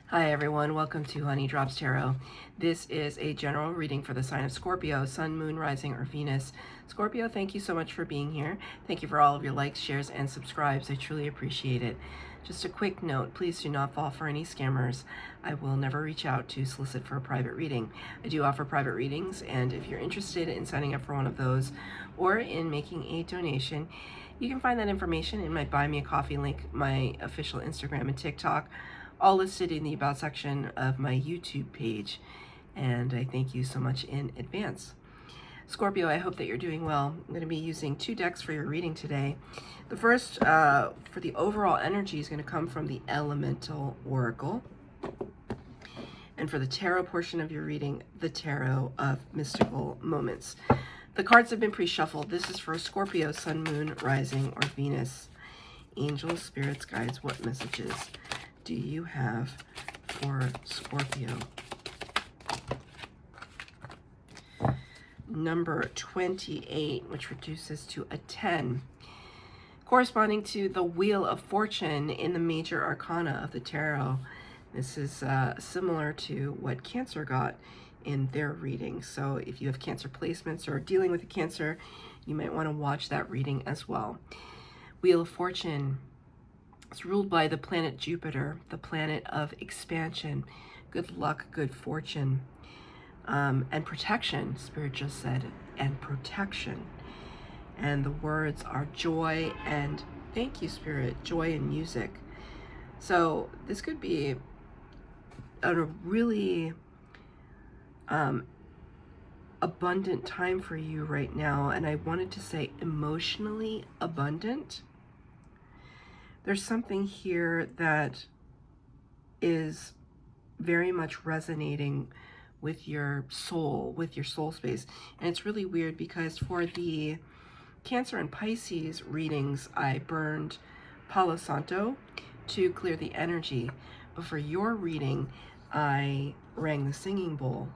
Hi everyone, welcome to Honey Drops Tarot. This is a general reading for the sign of Scorpio, Sun, Moon, Rising, or Venus. Scorpio, thank you so much for being here. Thank you for all of your likes, shares, and subscribes. I truly appreciate it. Just a quick note, please do not fall for any scammers. I will never reach out to solicit for a private reading. I do offer private readings, and if you're interested in signing up for one of those or in making a donation, you can find that information in my Buy Me a Coffee link, my official Instagram and TikTok, all listed in the About section of my YouTube page. And I thank you so much in advance. Scorpio, I hope that you're doing well. I'm going to be using 2 decks for your reading today. The first, for the overall energy, is going to come from the Elemental Oracle. And for the tarot portion of your reading, the Tarot of Mystical Moments. The cards have been pre-shuffled. This is for Scorpio, Sun, Moon, Rising, or Venus. Angels, spirits, guides, what messages do you have for Scorpio? Number 28, which reduces to a 10, corresponding to the Wheel of Fortune in the major arcana of the tarot. This is similar to what Cancer got in their reading. So if you have Cancer placements or dealing with a Cancer, you might want to watch that reading as well. Wheel of Fortune. It's ruled by the planet Jupiter, the planet of expansion, good luck, good fortune, and protection. Spirit just said, and protection. And the words are joy and, thank you, Spirit, joy and music. So this could be a really abundant time for you right now. And I wanted to say emotionally abundant. There's something here that is very much resonating with your soul space. And it's really weird because for the Cancer and Pisces readings, I burned Palo Santo to clear the energy. But for your reading, I rang the singing bowl.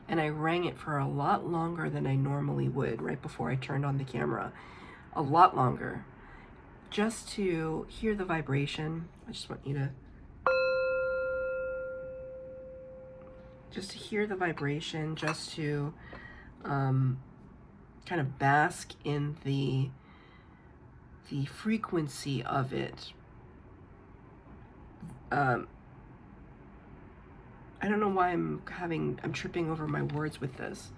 And I rang it for a lot longer than I normally would right before I turned on the camera. A lot longer. Just to hear the vibration. I just want you to hear the vibration, just to kind of bask in the frequency of it. I don't know why I'm tripping over my words with this.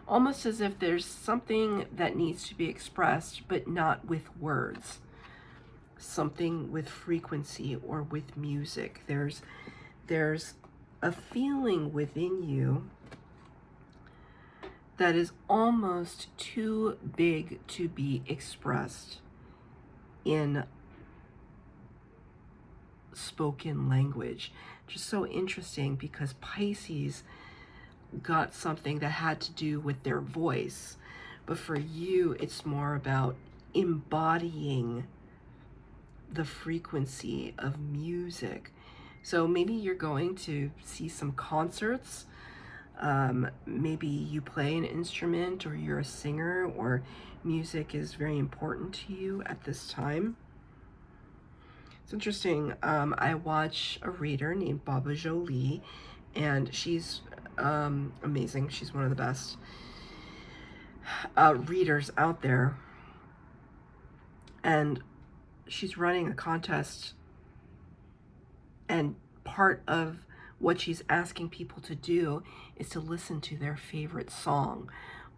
Almost as if there's something that needs to be expressed, but not with words. Something with frequency or with music. There's a feeling within you that is almost too big to be expressed in spoken language. Just so interesting, because Pisces got something that had to do with their voice, but for you it's more about embodying the frequency of music. So maybe you're going to see some concerts. Maybe you play an instrument, or you're a singer, or music is very important to you at this time. It's interesting. I watch a reader named Baba Jolie, and she's amazing. She's one of the best readers out there. And she's running a contest, and part of what she's asking people to do is to listen to their favorite song,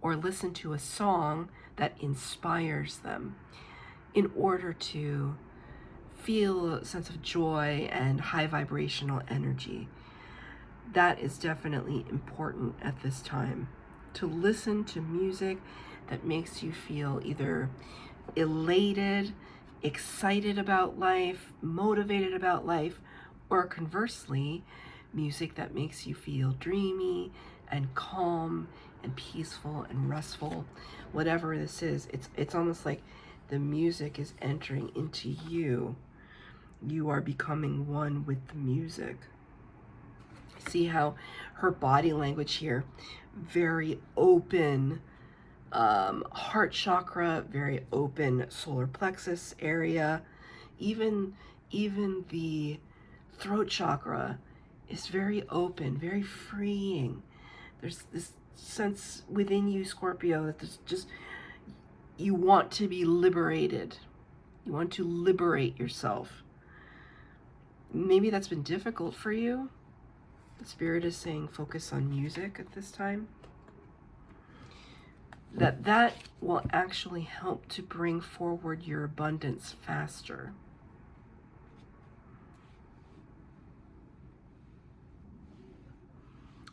or listen to a song that inspires them, in order to feel a sense of joy and high vibrational energy. That is definitely important at this time, to listen to music that makes you feel either elated, excited about life, motivated about life, or conversely, music that makes you feel dreamy and calm and peaceful and restful. Whatever this is, it's almost like the music is entering into you. You are becoming one with the music. See how her body language here, very open, heart chakra, very open solar plexus area. Even the throat chakra is very open, very freeing. There's this sense within you, Scorpio, that there's just, you want to be liberated. You want to liberate yourself. Maybe that's been difficult for you. The Spirit is saying focus on music at this time. That will actually help to bring forward your abundance faster.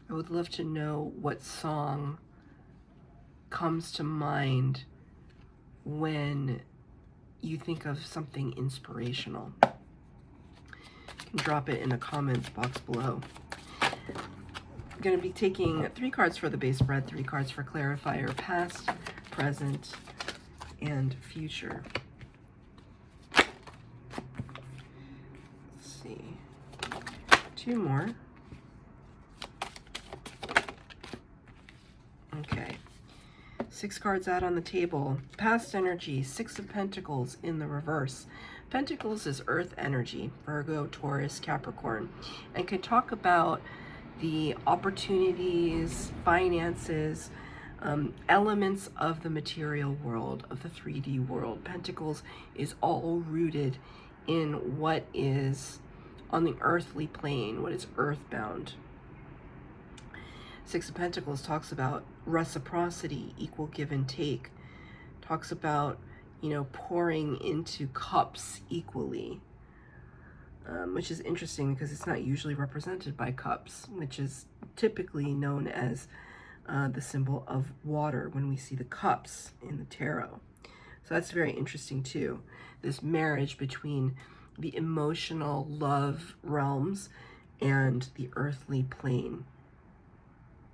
I would love to know what song comes to mind when you think of something inspirational. You can drop it in the comments box below. I'm going to be taking 3 cards for the base spread, 3 cards for clarifier, past, present, and future. Let's see. 2 more. Okay. 6 cards out on the table. Past energy, 6 of Pentacles in the reverse. Pentacles is earth energy, Virgo, Taurus, Capricorn, and can talk about the opportunities, finances, elements of the material world, of the 3D world. Pentacles is all rooted in what is on the earthly plane, what is earthbound. 6 of Pentacles talks about reciprocity, equal give and take. Talks about, you know, pouring into cups equally. Which is interesting because it's not usually represented by cups, which is typically known as the symbol of water when we see the cups in the tarot. So that's very interesting too. This marriage between the emotional love realms and the earthly plane.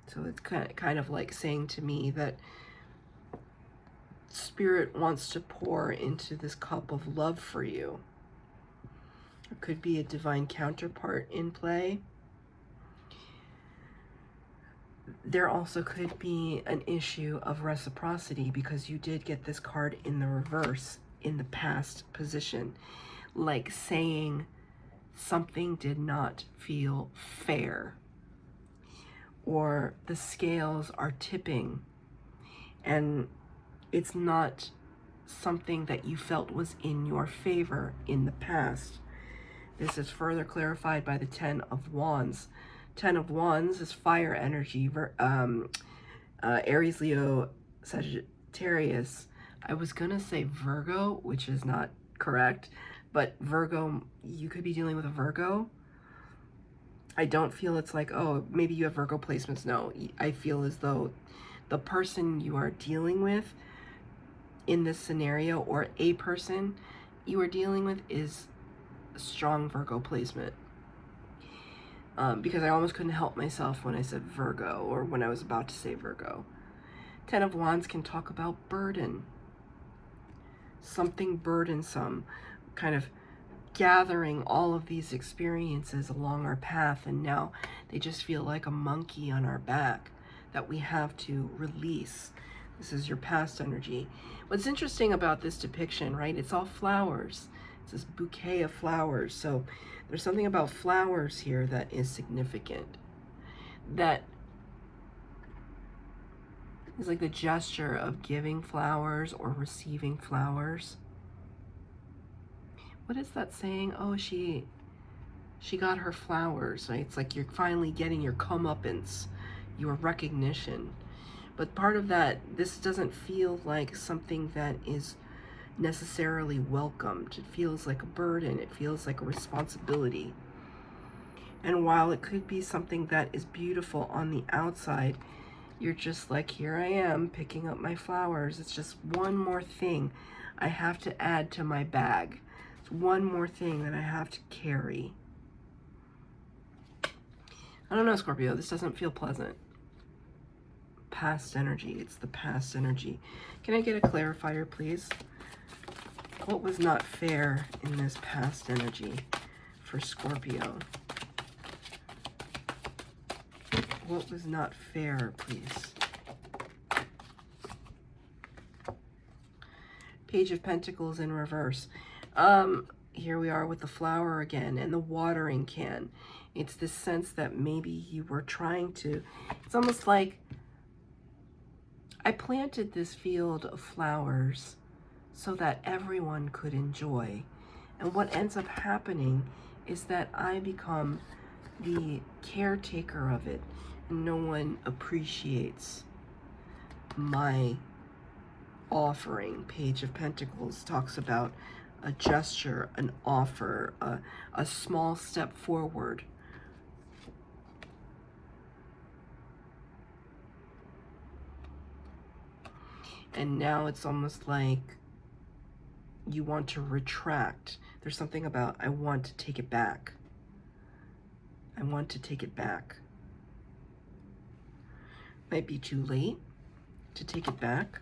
So it's kind of like saying to me that Spirit wants to pour into this cup of love for you. There could be a divine counterpart in play. There also could be an issue of reciprocity because you did get this card in the reverse in the past position, like saying something did not feel fair, or the scales are tipping and it's not something that you felt was in your favor in the past. This is further clarified by the 10 of Wands. 10 of Wands is fire energy, Aries, Leo, Sagittarius. I was gonna say Virgo, which is not correct, but Virgo, you could be dealing with a Virgo. I don't feel it's like, oh, maybe you have Virgo placements. No, I feel as though the person you are dealing with in this scenario, or a person you are dealing with, is a strong Virgo placement. Because I almost couldn't help myself when I said Virgo, or when I was about to say Virgo. 10 of Wands can talk about burden. Something burdensome, kind of gathering all of these experiences along our path, and now they just feel like a monkey on our back that we have to release. This is your past energy. What's interesting about this depiction, right? It's all flowers. It's this bouquet of flowers. So there's something about flowers here that is significant. That is like the gesture of giving flowers or receiving flowers. What is that saying? Oh, she got her flowers, right? It's like you're finally getting your comeuppance, your recognition. But part of that, this doesn't feel like something that is necessarily welcomed. It feels like a burden. It feels like a responsibility. And while it could be something that is beautiful on the outside, you're just like, here I am picking up my flowers. It's just one more thing I have to add to my bag. It's one more thing that I have to carry. I don't know, Scorpio, this doesn't feel pleasant. Past energy, it's the past energy. Can I get a clarifier, please? What was not fair in this past energy for Scorpio? What was not fair, please? Page of Pentacles in reverse. here we are with the flower again and the watering can. It's this sense that maybe you were trying to, it's almost like I planted this field of flowers so that everyone could enjoy. And what ends up happening is that I become the caretaker of it, and no one appreciates my offering. Page of Pentacles talks about a gesture, an offer, a small step forward. And now it's almost like you want to retract. There's something about, I want to take it back. I want to take it back. Might be too late to take it back.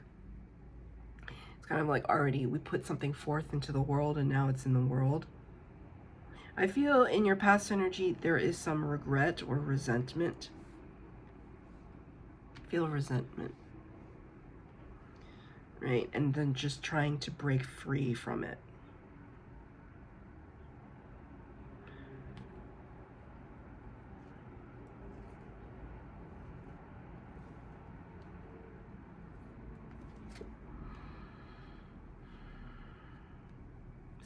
It's kind of like already we put something forth into the world and now it's in the world. I feel in your past energy there is some regret or resentment. Feel resentment. Right? And then just trying to break free from it.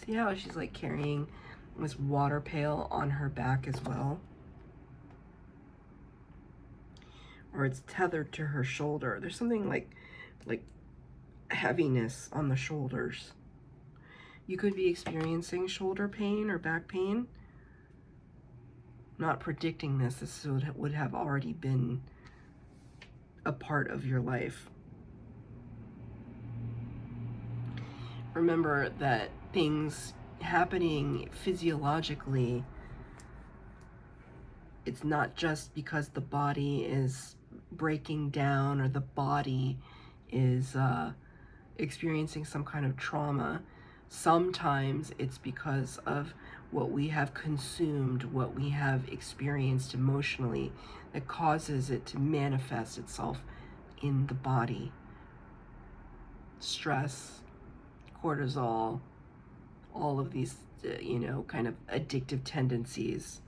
See how she's like carrying this water pail on her back as well? Or it's tethered to her shoulder. There's something like heaviness on the shoulders. You could be experiencing shoulder pain or back pain. Not predicting this. This would have already been a part of your life. Remember that things happening physiologically, it's not just because the body is breaking down or the body is experiencing some kind of trauma. Sometimes it's because of what we have consumed, what we have experienced emotionally that causes it to manifest itself in the body. Stress, cortisol, all of these, kind of addictive tendencies,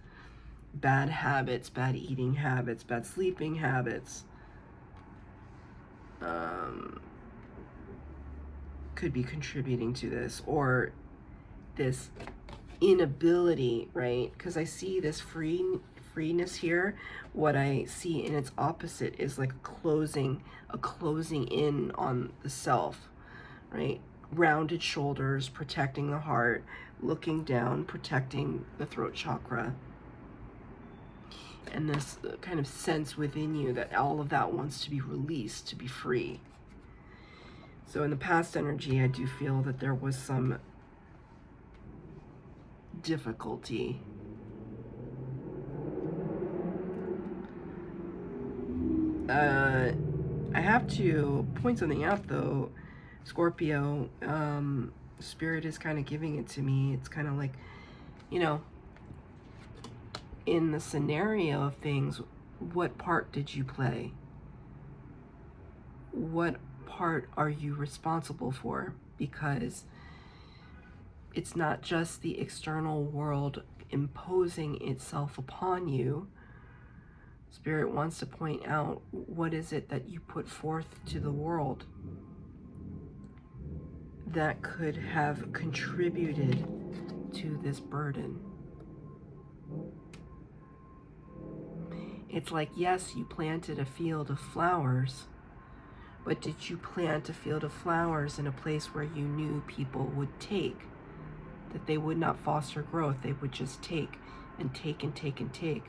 bad habits, bad eating habits, bad sleeping habits, could be contributing to this, or this inability, right? Because I see this freeness here. What I see in its opposite is like a closing in on the self, right? Rounded shoulders, protecting the heart, looking down, protecting the throat chakra. And this kind of sense within you that all of that wants to be released, to be free. So in the past energy, I do feel that there was some difficulty. I have to point something out though, Scorpio. Spirit is kind of giving it to me. It's kind of like, in the scenario of things, what part did you play? What part are you responsible for? Because it's not just the external world imposing itself upon you. Spirit wants to point out, what is it that you put forth to the world that could have contributed to this burden? It's like, yes, you planted a field of flowers, but did you plant a field of flowers in a place where you knew people would take? That they would not foster growth, they would just take and take and take and take.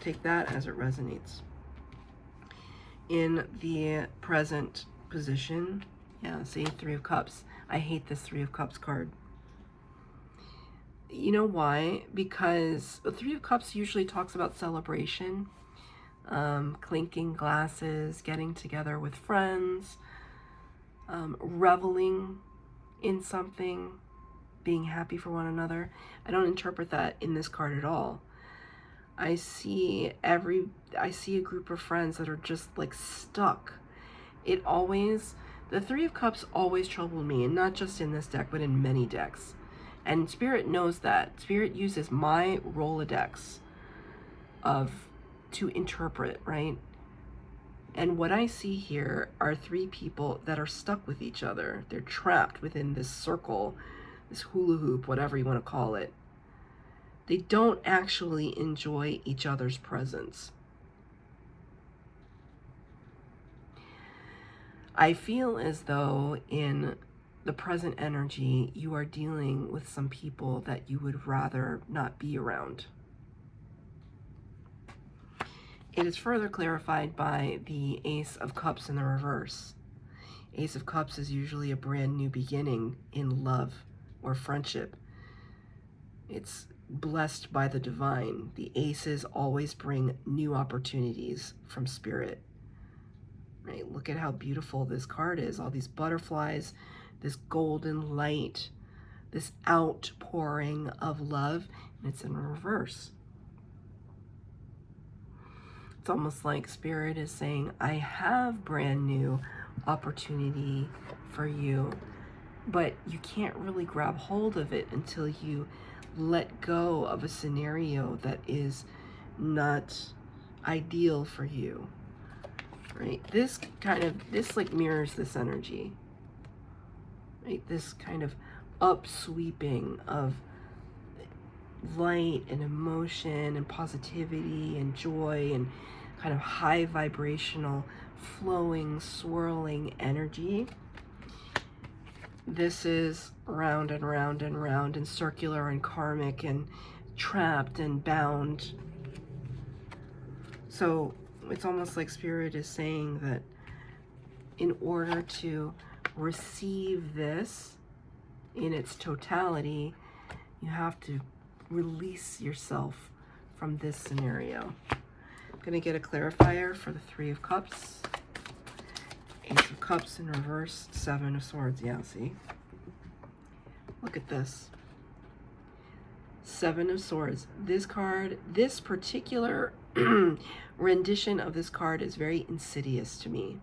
Take that as it resonates. In the present position, yeah, see, Three of Cups. I hate this Three of Cups card. You know why? Because the Three of Cups usually talks about celebration, clinking glasses, getting together with friends, reveling in something, being happy for one another. I don't interpret that in this card at all. I see a group of friends that are just like stuck. It always The Three of Cups always troubled me, and not just in this deck, but in many decks. And Spirit knows that. Spirit uses my Rolodex to interpret, right? And what I see here are three people that are stuck with each other. They're trapped within this circle, this hula hoop, whatever you want to call it. They don't actually enjoy each other's presence. I feel as though in the present energy, you are dealing with some people that you would rather not be around. It is further clarified by the Ace of Cups in the reverse. Ace of Cups is usually a brand new beginning in love or friendship. It's blessed by the divine. The aces always bring new opportunities from Spirit. Right? Look at how beautiful this card is. All these butterflies, this golden light, this outpouring of love, and it's in reverse. It's almost like Spirit is saying, I have brand new opportunity for you, but you can't really grab hold of it until you let go of a scenario that is not ideal for you. Right? This like mirrors this energy. Right? This kind of upsweeping of light and emotion and positivity and joy and kind of high vibrational, flowing, swirling energy. This is round and round and round and circular and karmic and trapped and bound. So it's almost like Spirit is saying that in order to receive this in its totality, you have to release yourself from this scenario. I'm going to get a clarifier for the Three of Cups. Ace of Cups in reverse, Seven of Swords. Yeah, see? Look at this. Seven of Swords. This card, this particular rendition of this card is very insidious to me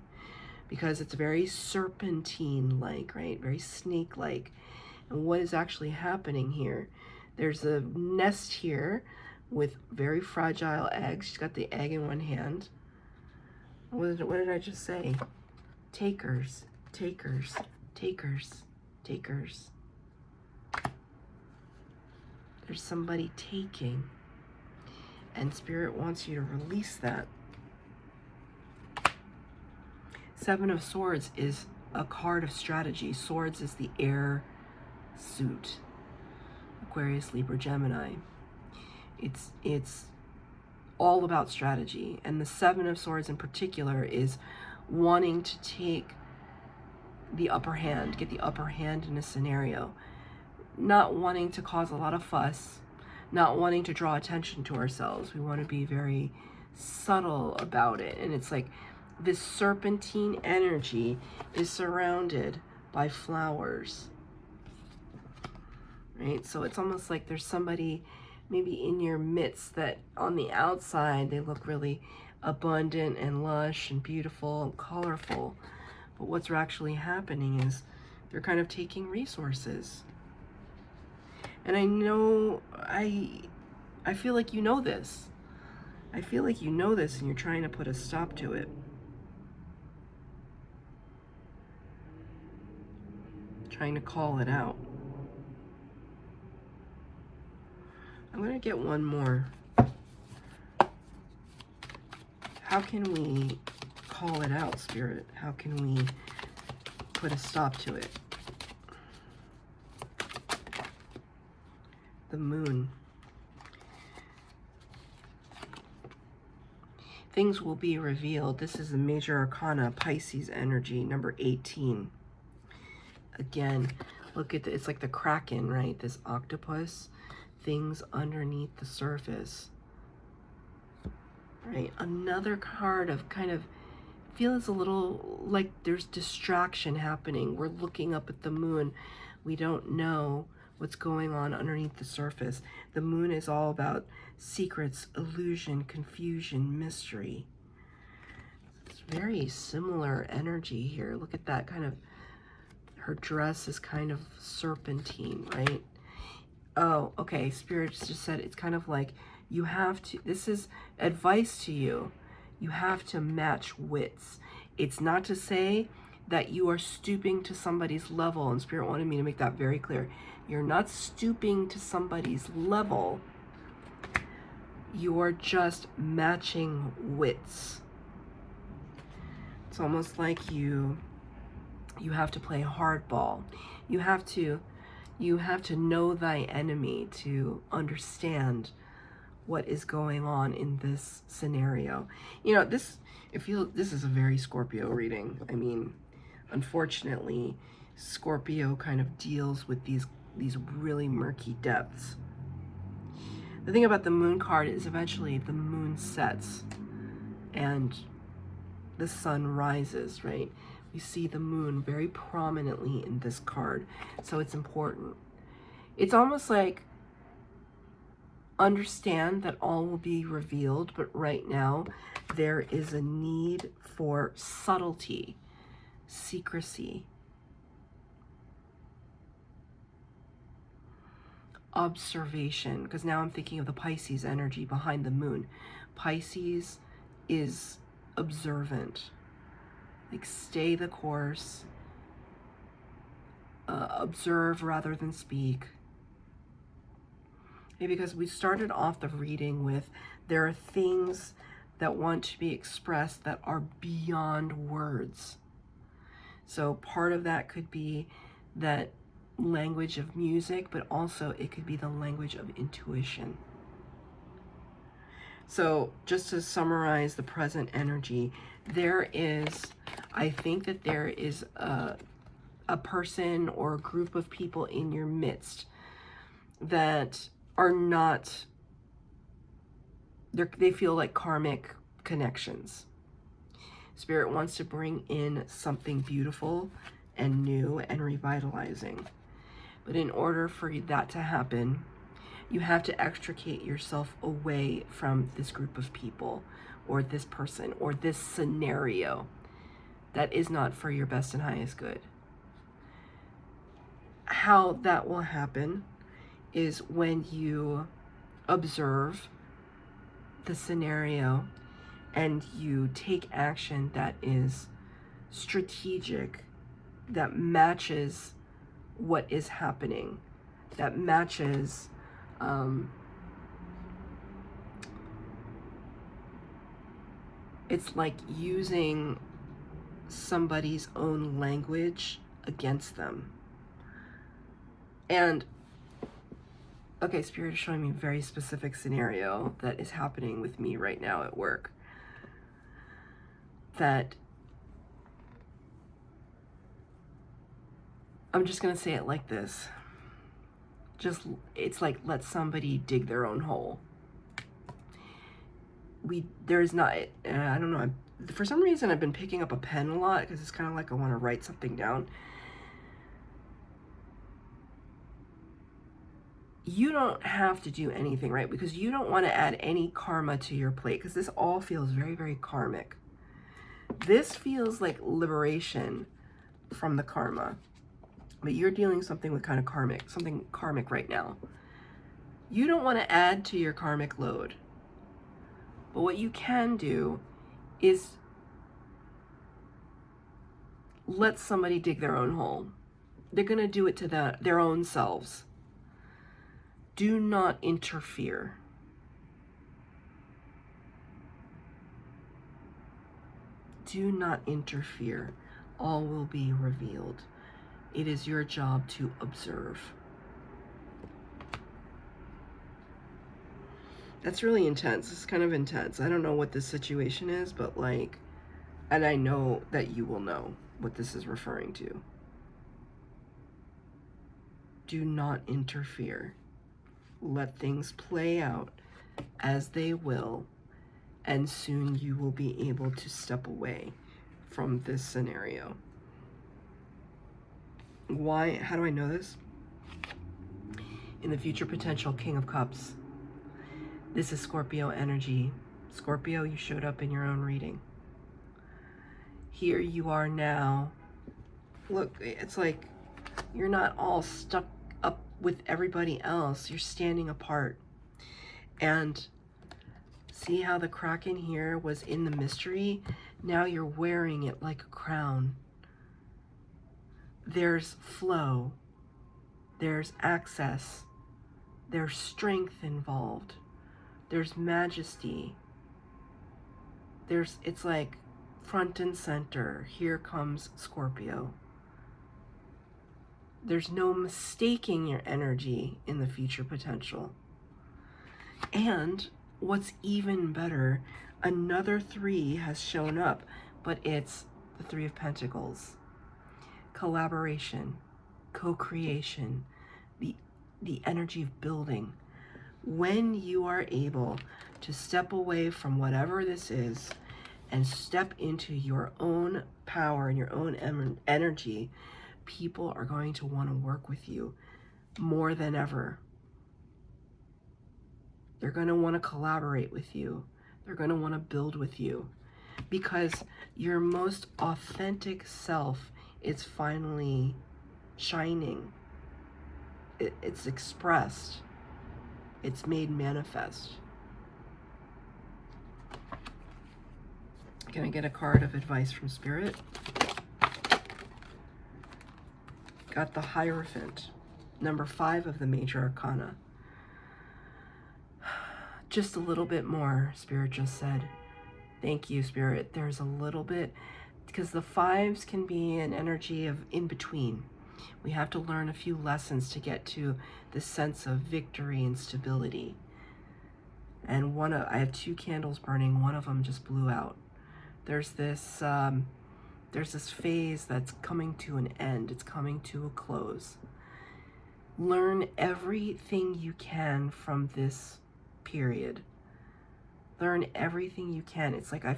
because it's very serpentine-like, right? Very snake-like. And what is actually happening here? There's a nest here with very fragile eggs. She's got the egg in one hand. What did I just say? Takers, takers, takers, takers. There's somebody taking, and Spirit wants you to release that. Seven of Swords is a card of strategy. Swords is the air suit. Aquarius, Libra, Gemini. It's all about strategy, and the Seven of Swords in particular is wanting to take the upper hand, get the upper hand in a scenario, not wanting to cause a lot of fuss, not wanting to draw attention to ourselves. We want to be very subtle about it. And it's like this serpentine energy is surrounded by flowers, right? So it's almost like there's somebody maybe in your midst that on the outside they look really abundant and lush and beautiful and colorful, but what's actually happening is they're kind of taking resources. And I know, I feel like you know this. I feel like you know this and you're trying to put a stop to it. Trying to call it out. I'm going to get one more. How can we call it out, Spirit? How can we put a stop to it? The Moon. Things will be revealed. This is the major arcana, Pisces energy, number 18. Again, look at it's like the Kraken, right? This octopus. Things underneath the surface. Right? Another card of kind of feels a little like there's distraction happening. We're looking up at the moon. We don't know what's going on underneath the surface. The moon is all about secrets, illusion, confusion, mystery. It's very similar energy here. Look at that kind of, her dress is kind of serpentine, right? Oh, okay. Spirit just said it's kind of like you have to, this is advice to you. You have to match wits. It's not to say that you are stooping to somebody's level, and Spirit wanted me to make that very clear. You're not stooping to somebody's level. You are just matching wits. It's almost like you have to play hardball. You have to know thy enemy to understand what is going on in this scenario. You know, this is a very Scorpio reading. I mean, unfortunately, Scorpio kind of deals with these really murky depths. The thing about the moon card is eventually the moon sets and the sun rises, right? We see the moon very prominently in this card, so it's important. It's almost like, understand that all will be revealed, but right now there is a need for subtlety, secrecy, observation, because now I'm thinking of the Pisces energy behind the moon. Pisces is observant, like stay the course, observe rather than speak. Maybe because we started off the reading with, there are things that want to be expressed that are beyond words. So part of that could be that language of music, but also it could be the language of intuition. So just to summarize the present energy, I think that there is a person or a group of people in your midst that are not, they feel like karmic connections. Spirit wants to bring in something beautiful and new and revitalizing. But in order for that to happen, you have to extricate yourself away from this group of people or this person or this scenario that is not for your best and highest good. How that will happen is when you observe the scenario and you take action that is strategic, that matches what is happening, that matches it's like using somebody's own language against them. And okay, Spirit is showing me a very specific scenario that is happening with me right now at work. That I'm just going to say it like this. It's like, let somebody dig their own hole. I don't know, for some reason I've been picking up a pen a lot because it's kind of like I want to write something down. You don't have to do anything, right? Because you don't want to add any karma to your plate, because this all feels very, very karmic. This feels like liberation from the karma, but you're dealing something with kind of something karmic right now. You don't want to add to your karmic load, but what you can do is let somebody dig their own hole. They're going to do it to their own selves. Do not interfere. Do not interfere. All will be revealed. It is your job to observe. That's really intense. It's kind of intense. I don't know what this situation is, but like, and I know that you will know what this is referring to. Do not interfere. Let things play out as they will, and soon you will be able to step away from this scenario. Why? How do I know this? In the future potential King of Cups, this is Scorpio energy. Scorpio, you showed up in your own reading. here you are now. Look, it's like you're not all stuck up with everybody else. You're standing apart. And see how the Kraken here was in the mystery? Now you're wearing it like a crown. There's flow. There's access. There's strength involved. There's majesty. It's like front and center. Here comes Scorpio. There's no mistaking your energy in the future potential. And what's even better, another 3 has shown up, but it's the 3 of Pentacles. Collaboration, co-creation, the energy of building. When you are able to step away from whatever this is and step into your own power and your own energy, people are going to want to work with you more than ever. They're going to want to collaborate with you. They're going to want to build with you because your most authentic self is finally shining. It's expressed. It's made manifest. Can I get a card of advice from Spirit? Got the Hierophant, number 5 of the Major Arcana. Just a little bit more, Spirit just said. Thank you, Spirit. There's a little bit, because the 5s can be an energy of in between. We have to learn a few lessons to get to the sense of victory and stability. And I have 2 candles burning. One of them just blew out. There's this phase that's coming to an end. It's coming to a close. Learn everything you can from this period. Learn everything you can. It's like I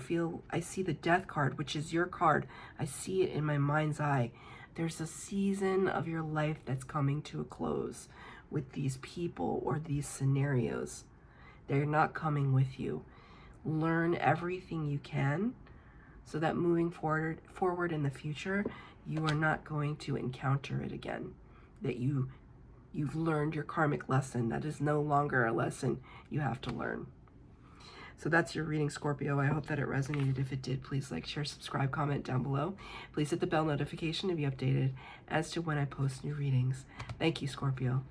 see the Death card, which is your card. I see it in my mind's eye. There's a season of your life that's coming to a close with these people or these scenarios. They're not coming with you. Learn everything you can so that moving forward in the future, you are not going to encounter it again. That you've learned your karmic lesson. That is no longer a lesson you have to learn. So that's your reading, Scorpio. I hope that it resonated. If it did, please like, share, subscribe, comment down below. Please hit the bell notification to be updated as to when I post new readings. Thank you, Scorpio.